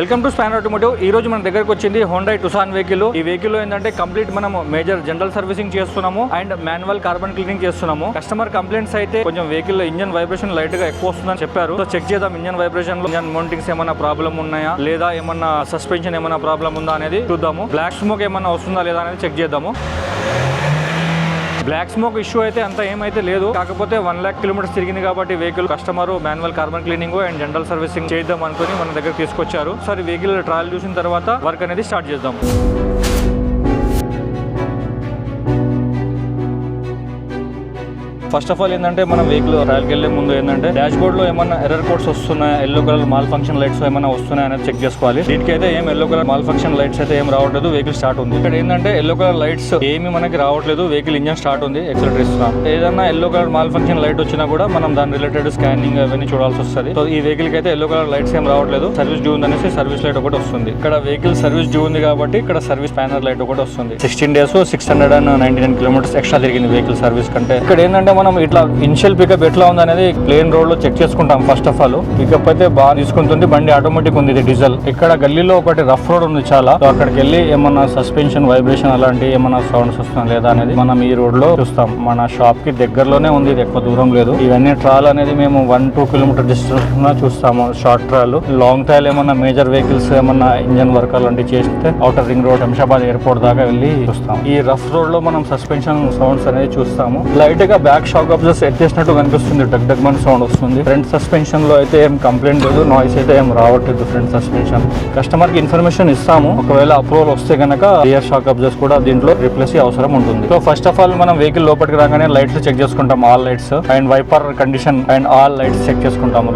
Welcome to span automotive. ఈ రోజు మన దగ్గరకు వచ్చింది హోండా టుసాన్ వెహికల్. ఈ వెహికల్ ఏంటంటే కంప్లీట్ మనం మేజర్ జనరల్ సర్వీసింగ్ చేస్తున్నాము అండ్ మాన్యువల్ కార్బన్ క్లీనింగ్ చేస్తున్నాము. కస్టమర్ కంప్లైంట్స్ అయితే కొంచెం వెహికల్ ఇంజన్ వైబ్రేషన్ లైట్ గా ఎక్కువ వస్తుందని చెప్పారు. సో చెక్ చేద్దాం ఇంజన్ వైబ్రేషన్ లో ఇంజన్ మౌంటింగ్స్ ఏమైనా ప్రాబ్లం ఉన్నాయా లేదా ఏమన్నా సస్పెన్షన్ ఏమైనా ప్రాబ్లం ఉందా అనేది చూద్దాము. బ్లాక్ స్మోక్ ఏమన్నా వస్తుందా లేదా అనేది చెక్ చేద్దాము. బ్లాక్ స్మోక్ ఇష్యూ అయితే అంత ఏమైతే లేదు, కాకపోతే 1 lakh కిలోమీటర్స్ తిరిగింది కాబట్టి vehicle customer manual carbon cleaning and general servicing చేద్దాం అనుకుని మన దగ్గర తీసుకొచ్చారు. సరే వెహికల్ ట్రయల్ చూసిన తర్వాత వర్క్ అనేది స్టార్ట్ చేద్దాం. ఫస్ట్ ఆఫ్ ఆల్ ఏంటంటే మనం వెహికల్ ట్రయల్కి వెళ్ళే ముందు ఏంటంటే డాష్ బోర్డ్ లో ఏమన్నా ఎర్రర్ కోడ్స్ వస్తున్నాయా, yellow colour mall function lights ఏమైనా వస్తున్నాయా అనేది చెక్ చేసుకోవాలి. దీనికి అయితే ఏం yellow colour mall function lights అయితే ఏం రావట్లేదు, వెహికల్ స్టార్ట్ ఉంది. ఇక్కడ ఏంటంటే ఎల్లో కలర్ లైట్స్ ఏమి మనకి రావట్లేదు, వెహికల్ ఇంజన్ స్టార్ట్ ఉంది, ఎక్సలరేటర్ ఇస్తున్నాం. ఏదన్నా yellow colour mall function light వచ్చినా కూడా మనం దాని రిలేటెడ్ స్కానింగ్ అవన్నీ చూడాల్సి వస్తుంది. సో ఈ వెహికల్ కి అయితే ఎల్లో కలర్ లైట్స్ ఏం రావట్లేదు. సర్వీస్ డ్యూ ఉందనేసి సర్వీస్ లైట్ ఒకటి వస్తుంది. ఇక్కడ వెహికల్ సర్వీస్ డ్యూ ఉంది కాబట్టి ఇక్కడ సర్వీస్ ప్యానల్ లైట్ ఒకటి వస్తుంది. 16 days 699 kilometers ఎక్స్ట్రా తిరిగింది వెహికల్ సర్వీస్ కంటే. ఇక్కడ ఏంటంటే మనం ఇట్లా ఇనిషియల్ పికప్ ఎట్లా ఉంది అనేది ప్లేన్ రోడ్ లో చెక్ చేసుకుంటాం. ఫస్ట్ ఆఫ్ ఆల్ పికప్ అయితే బాగా తీసుకుంటుంది, బండి ఆటోమేటిక్ ఉంది, ఇది డీజిల్. ఇక్కడ గల్లీలో ఒకటి రఫ్ రోడ్ ఉంది చాలా, అక్కడికి వెళ్ళి ఏమన్నా సస్పెన్షన్ వైబ్రేషన్ అలాంటి ఏమన్నా సౌండ్స్ వస్తాం లేదా అనేది మనం ఈ రోడ్ లో చూస్తాం. మన షాప్ కి దగ్గరలోనే ఉంది, ఇది ఎక్కువ దూరం లేదు. ఇవన్నీ ట్రాల్ అనేది మేము 1-2 kilometer డిస్టెన్స్ చూస్తాము. షార్ట్ ట్రాల్, లాంగ్ ట్రాల్ ఏమన్నా మేజర్ వెహికల్స్ ఏమన్నా ఇంజన్ వర్క్ అలాంటివి చేస్తే outer ring road Shamshabad airport దాకా వెళ్ళి చూస్తాం. ఈ రఫ్ రోడ్ లో మనం సస్పెన్షన్ సౌండ్స్ అనేది చూస్తాము. లైట్ గా బ్యాక్ షాక్ అబ్జర్వ్ ఎత్తేసినట్టు కనిపిస్తుంది, డగ్ డగ్ మన సౌండ్ వస్తుంది. ఫ్రంట్ సస్పెన్షన్ లో అయితే ఏం కంప్లైంట్ లేదు, నాయిస్ అయితే ఏం రావట్లేదు. ఫ్రంట్ సస్పెన్షన్ కస్టమర్ కి ఇన్ఫర్మేషన్ ఇస్తాము, ఒకవేళ అప్రూవల్ వస్తే కనుక రియర్ షాక్ అబ్జర్వ్స్ కూడా దీంట్లో రిప్లేస్ అవసరం ఉంటుంది. సో ఫస్ట్ ఆఫ్ ఆల్ మనం వెహికల్ లోపలికి రాగానే లైట్స్ చెక్ చేసుకుంటాం, all lights and wiper condition and all lights check చేసుకుంటాము.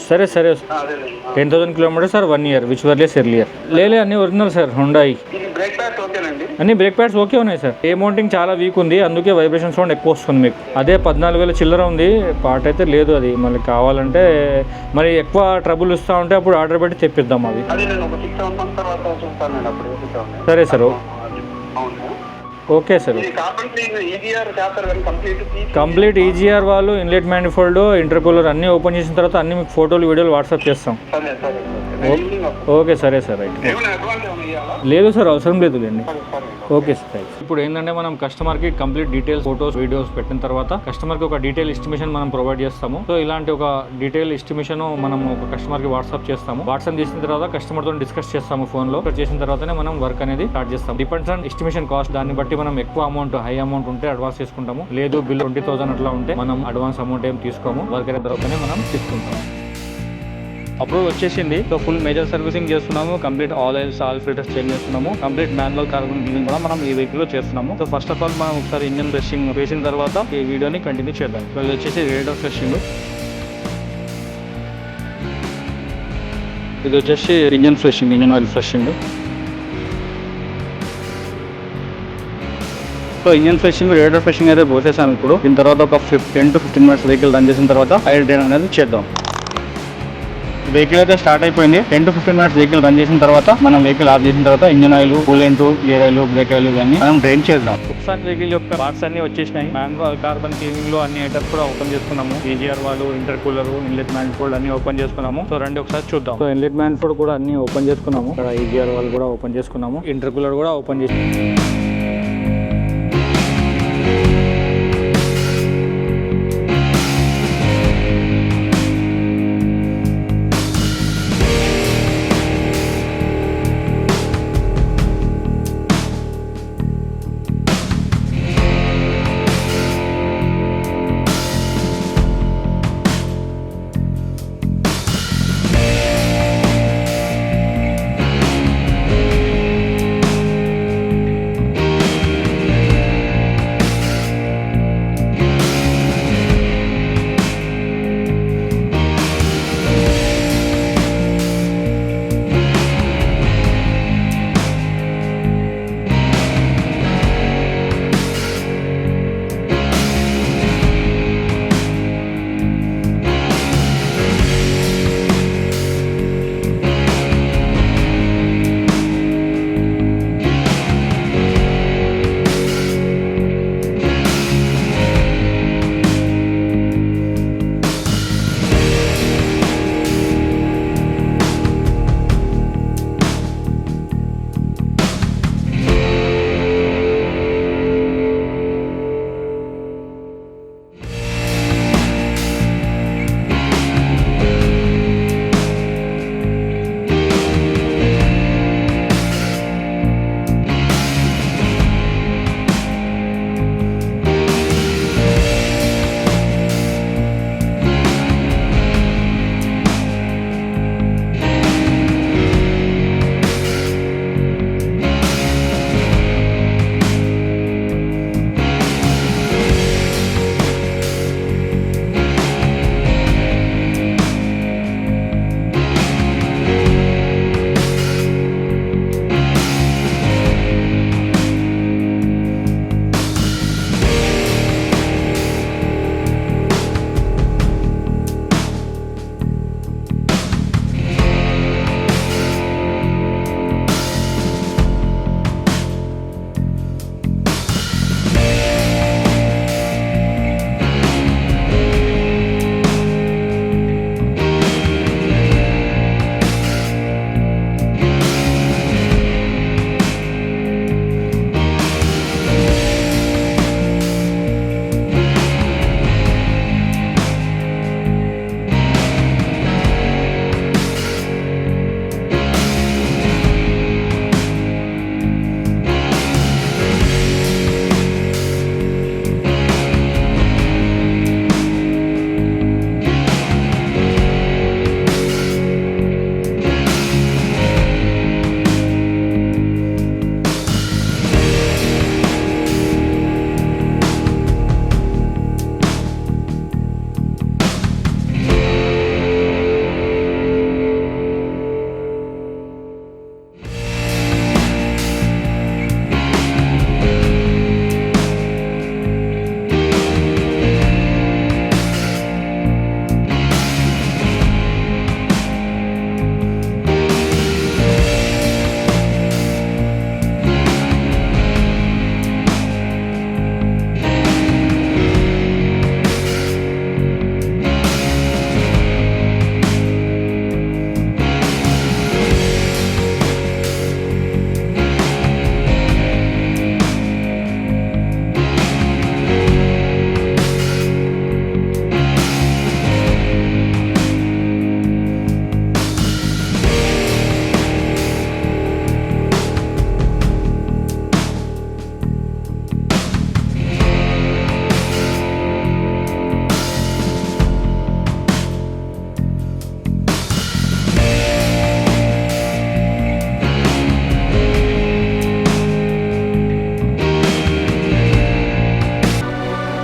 సరే సరే 10,000 kilometers sir 1 year whichever less earlier. లేలే అన్ని ఒరిజినల్ సార్, హుండాయి అన్ని బ్రేక్ ప్యాడ్స్ ఓకే ఉన్నాయి సార్. ఏ మౌంటింగ్ చాలా వీక్ ఉంది, అందుకే వైబ్రేషన్ సౌండ్ ఎక్కువ వస్తుంది మీకు. అదే 14,000 చిల్లర ఉంది, పార్ట్ అయితే లేదు. అది మళ్ళీ కావాలంటే మరి ఎక్కువ ట్రబుల్ ఇస్తా ఉంటే అప్పుడు ఆర్డర్ పెట్టి తెప్పిద్దాం. అది సరే sir, okay sir. Complete EGR వాళ్ళు ఇన్లెట్ మ్యానిఫోల్డ్ ఇంటర్కూలర్ అన్ని ఓపెన్ చేసిన తర్వాత అన్ని మీకు ఫోటోలు వీడియోలు వాట్సాప్ చేస్తాం. ఓకే సరే సార్, రైట్. లేదు సార్, అవసరం లేదు అండి. Okay sir. ఇప్పుడు ఏంటంటే మనం కస్టమర్ కి కంప్లీట్ డీటెయిల్స్ ఫోటోస్ వీడియోస్ పెట్టిన తర్వాత కస్టమర్ కి ఒక డీటెయిల్ ఎస్టిమేషన్ మనం ప్రొవైడ్ చేస్తాము. సో ఇలాంటి ఒక డీటెయిల్ ఎస్టిమేషన్ మనం ఒక కస్టమర్ కి వాట్సాప్ చేస్తాము. వాట్సాప్ చేసిన తర్వాత కస్టమర్ తో డిస్కస్ చేస్తాము ఫోన్ లో. చేసిన తర్వాతనే మనం వర్క్ అనేది స్టార్ట్ చేస్తాం. డిపెండ్స్ ఆన్ ఎస్టిమేషన్ కాస్ట్, దాన్ని బట్టి మనం ఎక్కువ అమౌంట్ హై అమౌంట్ ఉంటే అడ్వాన్స్ తీసుకుంటాము, లేదు బిల్ 20,000 అట్లా ఉంటే మనం అడ్వాన్స్ అమౌంట్ ఏం తీసుకోము, వర్క్ అయిన తర్వాతనే మనం తీసుకుంటాం. అప్రూవల్ వచ్చేసింది. సో ఫుల్ మేజర్ సర్వీసింగ్ చేస్తున్నాము, complete all oils all filters change చేస్తున్నాము, కంప్లీట్ మాన్యువల్ కార్బన్ క్లీనింగ్ కూడా మనం ఈ వెహికల్ లో చేస్తున్నాము. సో ఫస్ట్ ఆఫ్ ఆల్ మనం ఒకసారి ఇంజన్ ఫ్రెషింగ్ వేసిన తర్వాత ఈ వీడియోని కంటిన్యూ చేద్దాం. సో ఇది వచ్చేసి రేడియేటర్ ఫ్రెషింగ్, ఇది వచ్చేసి engine flushing, engine oil flushing. So engine flushing radiator flushing అయితే పోసేసాను. ఇప్పుడు దీని తర్వాత ఒక 10 to 15 minutes వెహికల్ రన్ చేసిన తర్వాత ఐర్ డ్రైన్ అనేది చేద్దాం. వెహికల్ అయితే స్టార్ట్ అయిపోయింది. 10 to 15 మినిట్స్ వెహికల్ రన్ చేసిన తర్వాత మనం వెహికల్ ఆఫ్ చేసిన తర్వాత engine oil, coolant, gear oil, break oil ఇవన్నీ మనం డ్రైన్ చేద్దాం. తుక్సాన్ వెహికల్ యొక్క పార్ట్స్ అన్ని వచ్చేసినాయి. మాన్యువల్ కార్బన్ క్లీనింగ్ లో అన్ని ఐటమ్స్ కూడా ఓపెన్ చేసుకున్నాము. ఏజీఆర్ వాళ్ళు, ఇంటర్ కూలర్, ఇన్లెట్ మ్యాన్ఫోల్డ్ అన్ని ఓపెన్ చేసుకున్నాము. సో రండి ఒకసారి చూద్దాం. సో ఇన్లెట్ మ్యాన్ఫోల్డ్ కూడా అన్ని ఓపెన్ చేసుకున్నాము. ఇక్కడ ఏజీఆర్ వాళ్ళు కూడా ఓపెన్ చేసుకున్నాము. ఇంటర్ కూలర్ కూడా ఓపెన్ చేసి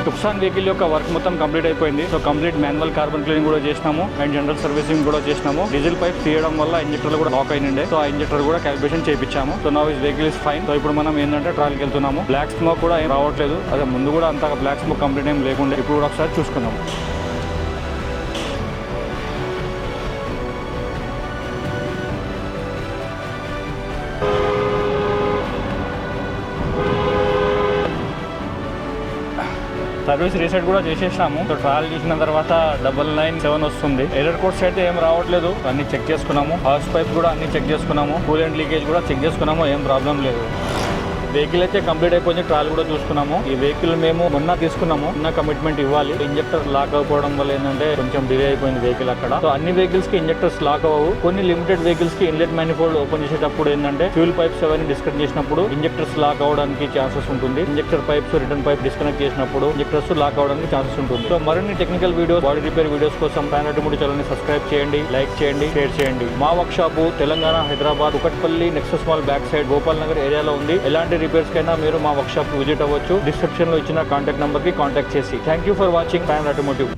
తుక్సాన్ వెహికల్ యొక్క వర్క్ మొత్తం కంప్లీట్ అయిపోయింది. So complete manual carbon cleaning కూడా చేసినాము అండ్ జనరల్ సర్వీసింగ్ కూడా చేసినాము. డీజిల్ పైప్ తీయడం వల్ల ఇంజెక్టర్ కూడా లాక్ అయినండే, సో ఆ ఇంజెక్టర్ కూడా క్యాలిబ్రేషన్ చేయించాము. So now is vehicle is fine. So ఇప్పుడు మనం ఏంటంటే ట్రావెల్కి వెళ్తున్నాము. బ్లాక్ స్మోక్ కూడా ఏం రావట్లేదు. అదే ముందు కూడా అంతగా బ్లాక్ స్మోక్ కంప్లీట్ ఏం లేకుండే. ఇప్పుడు కూడా ఒకసారి చూసుకున్నాము. సర్వీస్ రీసెట్ కూడా చేసేసాము. సో ట్రయల్ చూసిన తర్వాత 997 వస్తుంది. ఎర్రర్ కోడ్స్ అయితే ఏం రావట్లేదు, అన్ని చెక్ చేసుకున్నాము. హార్స్ పైప్ కూడా అన్ని చెక్ చేసుకున్నాము. కూలెంట్ లీకేజ్ కూడా చెక్ చేసుకున్నాము, ఏం ప్రాబ్లం లేదు. వెహికల్ అయితే కంప్లీట్ అయిపోయింది. ట్రయల్ కూడా చూసుకున్నాము. ఈ వెహికల్ మేము మొన్న తీసుకున్నాము, చిన్న కమిట్మెంట్ ఇవ్వాలి. ఇంజెక్టర్ లాక్ అవ్వడం వల్ల ఏంటంటే కొంచెం డిలే అయిపోయింది వెహికల్ అక్కడ. సో అన్ని వెహికల్స్ కి ఇంజెక్టర్స్ లాక్ అవ్వవు. కొన్ని లిమిటెడ్ వెహికల్స్ కి ఇన్లెట్ మ్యానిఫోల్డ్ ఓపెన్ చేసేటప్పుడు ఏంటంటే ఫ్యూల్ పైప్స్ అవన్నీ డిస్కనెక్ట్ చేసినప్పుడు ఇంజెక్టర్స్ లాక్ అవడానికి ఛాన్సెస్ ఉంటుంది. Injector pipes return pipe disconnect చేసినప్పుడు ఇంజెక్టర్స్ లాక్ అవడానికి ఛాన్సెస్ ఉంటుంది. సో మరిన్ని technical videos, body repair videos కోసం ఫ్యాన్ ఆటోమోటివ్ ఛానల్ ని సబ్స్క్రైబ్ చేయండి, లైక్ చేయండి, షేర్ చేయండి. మా work shop Telangana, Hyderabad, Kukatpally, Nexus mall back side Gopal Nagar ఏరియాలో ఉంది. ఎలాంటి రిపేర్స్ కైనా మీరు మా వర్క్ షాప్ విజిట్ అవ్వచ్చు. డిస్క్రిప్షన్ లో ఇచ్చిన కాంటాక్ట్ నంబర్ కి కాంటాక్ట్ చేసి. Thank you for watching fan automotive.